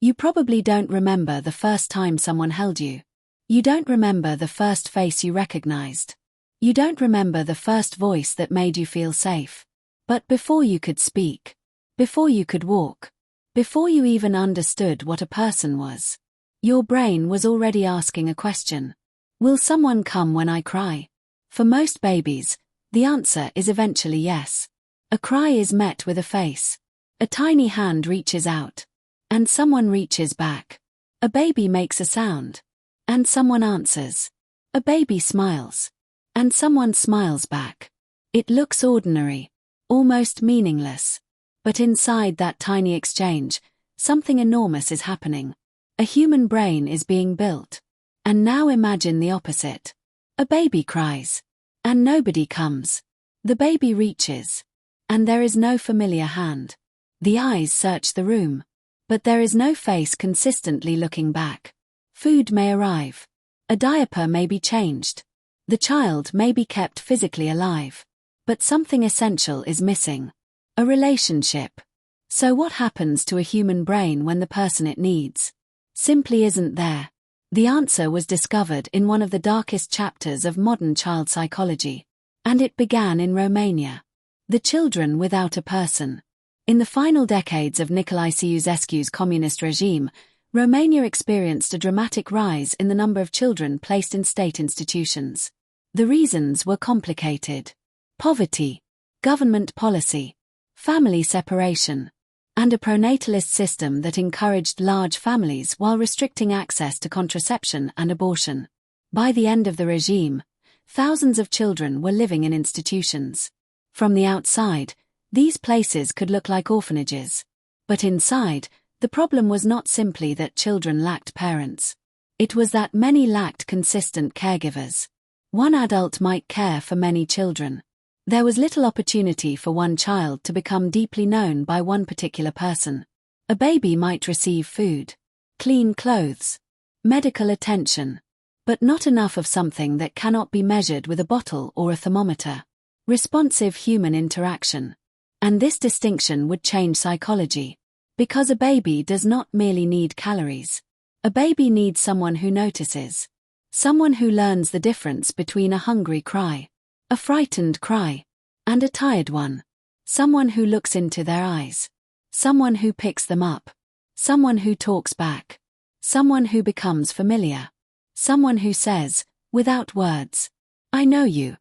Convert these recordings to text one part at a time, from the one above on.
You probably don't remember the first time someone held you. You don't remember the first face you recognized. You don't remember the first voice that made you feel safe. But before you could speak, before you could walk, before you even understood what a person was, your brain was already asking a question. Will someone come when I cry? For most babies, the answer is eventually yes. A cry is met with a face. A tiny hand reaches out. And someone reaches back. A baby makes a sound. And someone answers. A baby smiles. And someone smiles back. It looks ordinary, almost meaningless. But inside that tiny exchange, something enormous is happening. A human brain is being built. And now imagine the opposite. A baby cries. And nobody comes. The baby reaches. And there is no familiar hand. The eyes search the room. But there is no face consistently looking back. Food may arrive. A diaper may be changed. The child may be kept physically alive. But something essential is missing. A relationship. So what happens to a human brain when the person it needs simply isn't there? The answer was discovered in one of the darkest chapters of modern child psychology. And it began in Romania. The children without a person. In the final decades of Nicolae Ceaușescu's communist regime, Romania experienced a dramatic rise in the number of children placed in state institutions. The reasons were complicated. Poverty, government policy, family separation, and a pronatalist system that encouraged large families while restricting access to contraception and abortion. By the end of the regime, thousands of children were living in institutions. From the outside, these places could look like orphanages. But inside, the problem was not simply that children lacked parents. It was that many lacked consistent caregivers. One adult might care for many children. There was little opportunity for one child to become deeply known by one particular person. A baby might receive food, clean clothes, medical attention, but not enough of something that cannot be measured with a bottle or a thermometer. Responsive human interaction. And this distinction would change psychology. Because a baby does not merely need calories. A baby needs someone who notices. Someone who learns the difference between a hungry cry, a frightened cry, and a tired one. Someone who looks into their eyes. Someone who picks them up. Someone who talks back. Someone who becomes familiar. Someone who says, without words, I know you.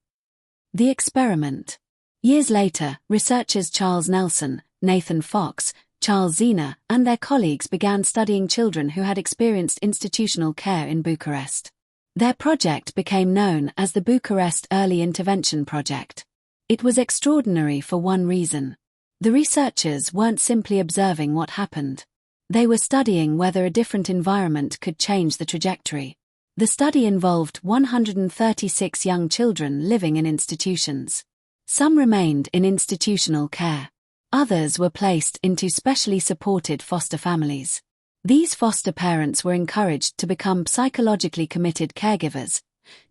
The experiment. Years later, researchers Charles Nelson, Nathan Fox, Charles Zeanah, and their colleagues began studying children who had experienced institutional care in Bucharest. Their project became known as the Bucharest Early Intervention Project. It was extraordinary for one reason. The researchers weren't simply observing what happened. They were studying whether a different environment could change the trajectory. The study involved 136 young children living in institutions. Some remained in institutional care. Others were placed into specially supported foster families. These foster parents were encouraged to become psychologically committed caregivers,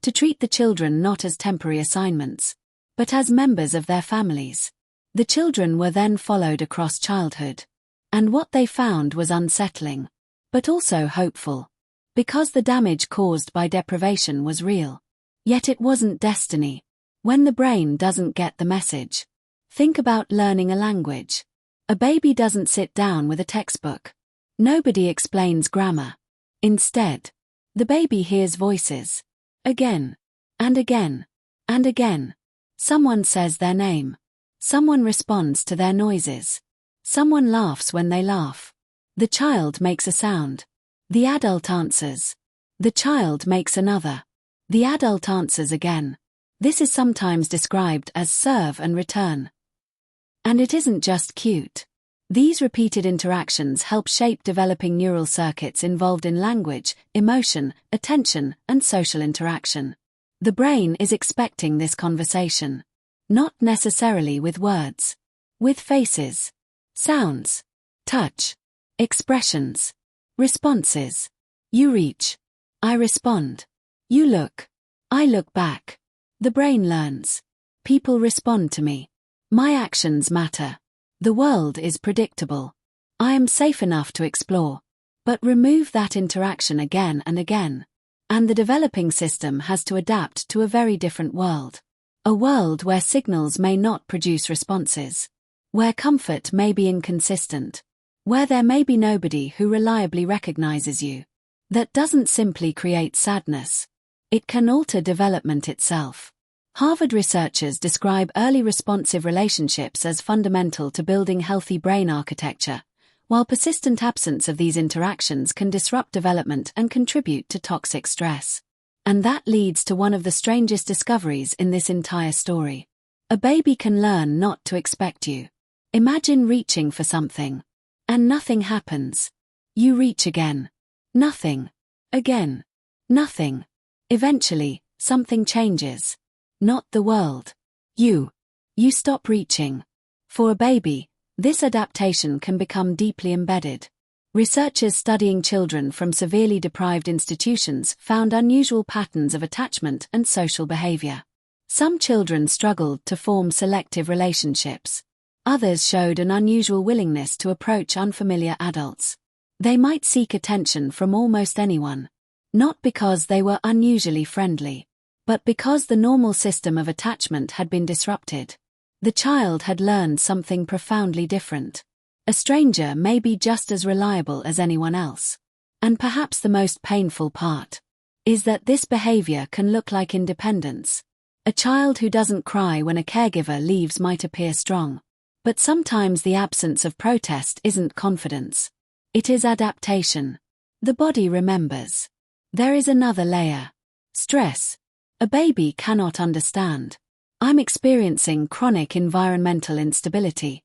to treat the children not as temporary assignments, but as members of their families. The children were then followed across childhood. And what they found was unsettling, but also hopeful. Because the damage caused by deprivation was real. Yet it wasn't destiny. When the brain doesn't get the message. Think about learning a language. A baby doesn't sit down with a textbook. Nobody explains grammar. Instead, the baby hears voices. Again. And again. And again. Someone says their name. Someone responds to their noises. Someone laughs when they laugh. The child makes a sound. The adult answers. The child makes another. The adult answers again. This is sometimes described as serve and return. And it isn't just cute. These repeated interactions help shape developing neural circuits involved in language, emotion, attention, and social interaction. The brain is expecting this conversation. Not necessarily with words. With faces, sounds, touch, expressions, responses. You reach. I respond. You look. I look back. The brain learns. People respond to me. My actions matter. The world is predictable. I am safe enough to explore. But remove that interaction again and again, and the developing system has to adapt to a very different world. A world where signals may not produce responses, where comfort may be inconsistent, where there may be nobody who reliably recognizes you. That doesn't simply create sadness. It can alter development itself. Harvard researchers describe early responsive relationships as fundamental to building healthy brain architecture, while persistent absence of these interactions can disrupt development and contribute to toxic stress. And that leads to one of the strangest discoveries in this entire story. A baby can learn not to expect you. Imagine reaching for something, and nothing happens. You reach again. Nothing. Again. Nothing. Eventually, something changes. Not the world. You. You stop reaching. For a baby, this adaptation can become deeply embedded. Researchers studying children from severely deprived institutions found unusual patterns of attachment and social behavior. Some children struggled to form selective relationships. Others showed an unusual willingness to approach unfamiliar adults. They might seek attention from almost anyone, not because they were unusually friendly, but because the normal system of attachment had been disrupted. The child had learned something profoundly different. A stranger may be just as reliable as anyone else. And perhaps the most painful part is that this behavior can look like independence. A child who doesn't cry when a caregiver leaves might appear strong. But sometimes the absence of protest isn't confidence. It is adaptation. The body remembers. There is another layer. Stress. A baby cannot understand. I'm experiencing chronic environmental instability.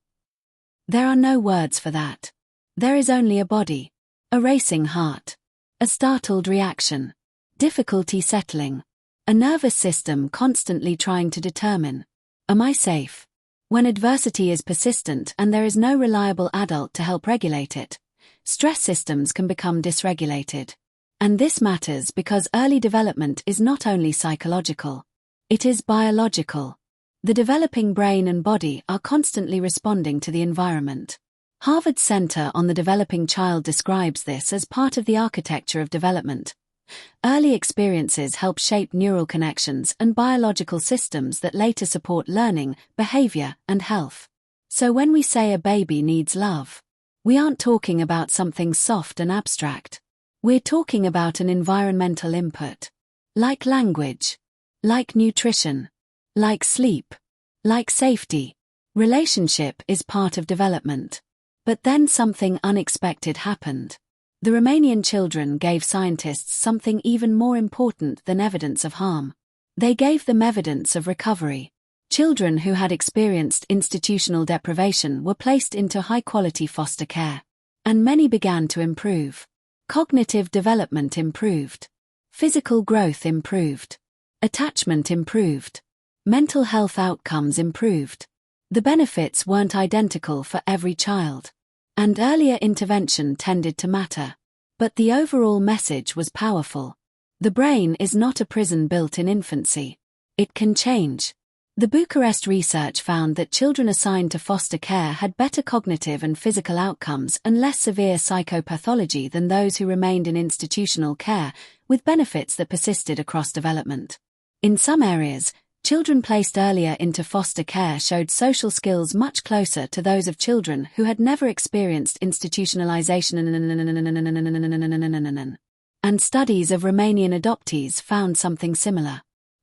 There are no words for that. There is only a body, a racing heart, a startled reaction, difficulty settling, a nervous system constantly trying to determine, am I safe? When adversity is persistent and there is no reliable adult to help regulate it, stress systems can become dysregulated. And this matters because early development is not only psychological, it is biological. The developing brain and body are constantly responding to the environment. Harvard's Center on the Developing Child describes this as part of the architecture of development. Early experiences help shape neural connections and biological systems that later support learning, behavior, and health. So when we say a baby needs love, we aren't talking about something soft and abstract. We're talking about an environmental input. Like language. Like nutrition. Like sleep. Like safety. Relationship is part of development. But then something unexpected happened. The Romanian children gave scientists something even more important than evidence of harm. They gave them evidence of recovery. Children who had experienced institutional deprivation were placed into high-quality foster care. And many began to improve. Cognitive development improved. Physical growth improved. Attachment improved. Mental health outcomes improved. The benefits weren't identical for every child. And earlier intervention tended to matter. But the overall message was powerful. The brain is not a prison built in infancy. It can change. The Bucharest research found that children assigned to foster care had better cognitive and physical outcomes and less severe psychopathology than those who remained in institutional care, with benefits that persisted across development. In some areas, children placed earlier into foster care showed social skills much closer to those of children who had never experienced institutionalization. And studies of Romanian adoptees found something similar.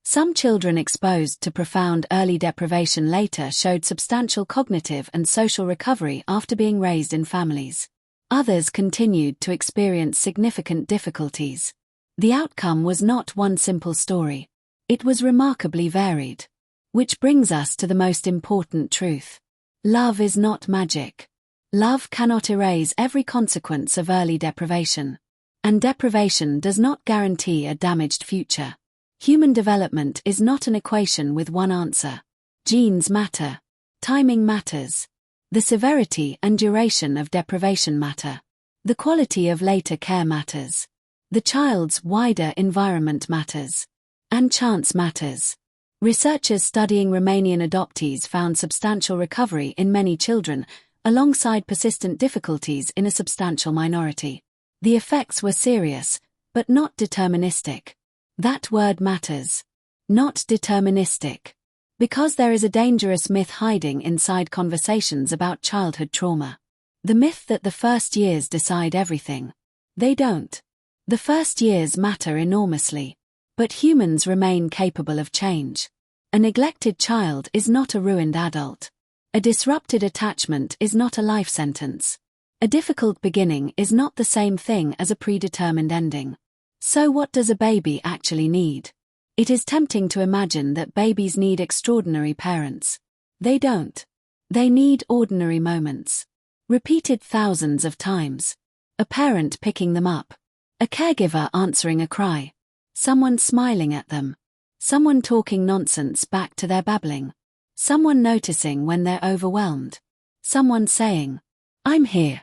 Some children exposed to profound early deprivation later showed substantial cognitive and social recovery after being raised in families. Others continued to experience significant difficulties. The outcome was not one simple story. It was remarkably varied. Which brings us to the most important truth. Love is not magic. Love cannot erase every consequence of early deprivation. And deprivation does not guarantee a damaged future. Human development is not an equation with one answer. Genes matter. Timing matters. The severity and duration of deprivation matter. The quality of later care matters. The child's wider environment matters. And chance matters. Researchers studying Romanian adoptees found substantial recovery in many children, alongside persistent difficulties in a substantial minority. The effects were serious, but not deterministic. That word matters. Not deterministic. Because there is a dangerous myth hiding inside conversations about childhood trauma. The myth that the first years decide everything. They don't. The first years matter enormously. But humans remain capable of change. A neglected child is not a ruined adult. A disrupted attachment is not a life sentence. A difficult beginning is not the same thing as a predetermined ending. So what does a baby actually need? It is tempting to imagine that babies need extraordinary parents. They don't. They need ordinary moments. Repeated thousands of times. A parent picking them up. A caregiver answering a cry. Someone smiling at them. Someone talking nonsense back to their babbling. Someone noticing when they're overwhelmed. Someone saying, "I'm here."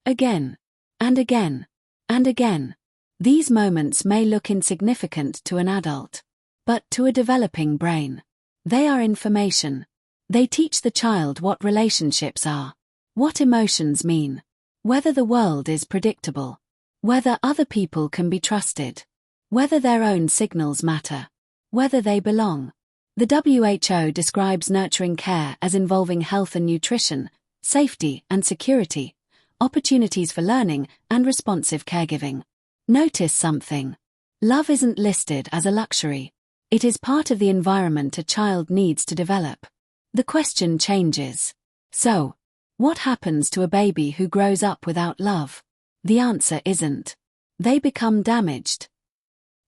Again. And again. And again. These moments may look insignificant to an adult. But to a developing brain, they are information. They teach the child what relationships are. What emotions mean. Whether the world is predictable. Whether other people can be trusted. Whether their own signals matter. Whether they belong. The WHO describes nurturing care as involving health and nutrition, safety and security, opportunities for learning, and responsive caregiving. Notice something. Love isn't listed as a luxury. It is part of the environment a child needs to develop. The question changes. So, what happens to a baby who grows up without love? The answer isn't. They become damaged.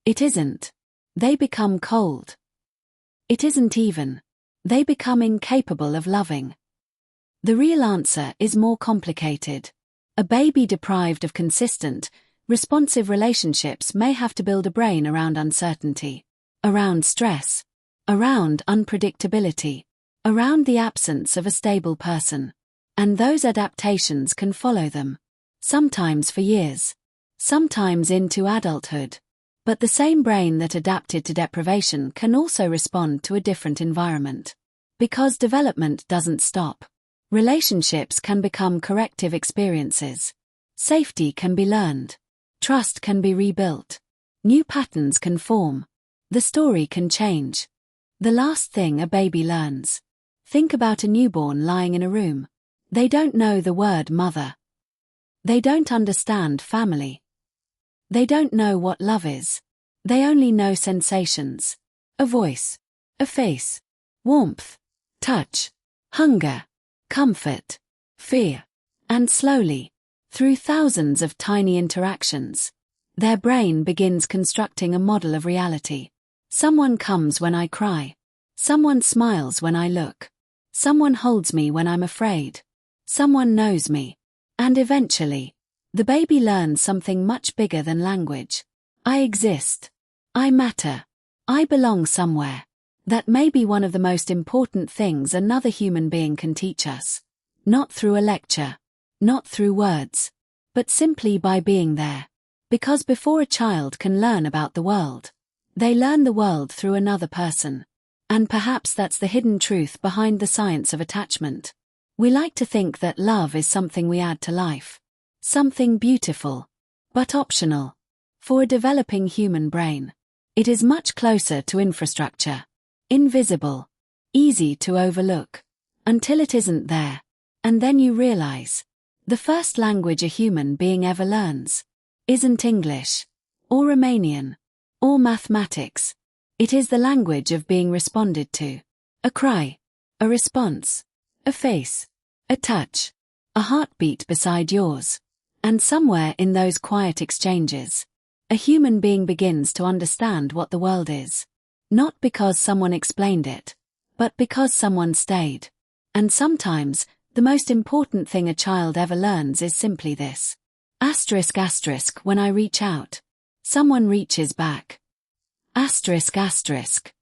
It isn't. They become cold. It isn't even. They become incapable of loving. The real answer is more complicated. A baby deprived of consistent, responsive relationships may have to build a brain around uncertainty, around stress, around unpredictability, around the absence of a stable person. And those adaptations can follow them, sometimes for years, sometimes into adulthood. But the same brain that adapted to deprivation can also respond to a different environment. Because development doesn't stop. Relationships can become corrective experiences. Safety can be learned. Trust can be rebuilt. New patterns can form. The story can change. The last thing a baby learns. Think about a newborn lying in a room. They don't know the word mother. They don't understand family. They don't know what love is. They only know sensations. A voice. A face. Warmth. Touch. Hunger. Comfort. Fear. And slowly, through thousands of tiny interactions, their brain begins constructing a model of reality. Someone comes when I cry. Someone smiles when I look. Someone holds me when I'm afraid. Someone knows me. And eventually, the baby learns something much bigger than language. I exist. I matter. I belong somewhere. That may be one of the most important things another human being can teach us. Not through a lecture. Not through words. But simply by being there. Because before a child can learn about the world, they learn the world through another person. And perhaps that's the hidden truth behind the science of attachment. We like to think that love is something we add to life. Something beautiful. But optional. For a developing human brain, it is much closer to infrastructure. Invisible. Easy to overlook. Until it isn't there. And then you realize. The first language a human being ever learns isn't English. Or Romanian. Or mathematics. It is the language of being responded to. A cry. A response. A face. A touch. A heartbeat beside yours. And somewhere in those quiet exchanges, a human being begins to understand what the world is. Not because someone explained it, but because someone stayed. And sometimes, the most important thing a child ever learns is simply this. Asterisk asterisk when I reach out, someone reaches back. Asterisk asterisk.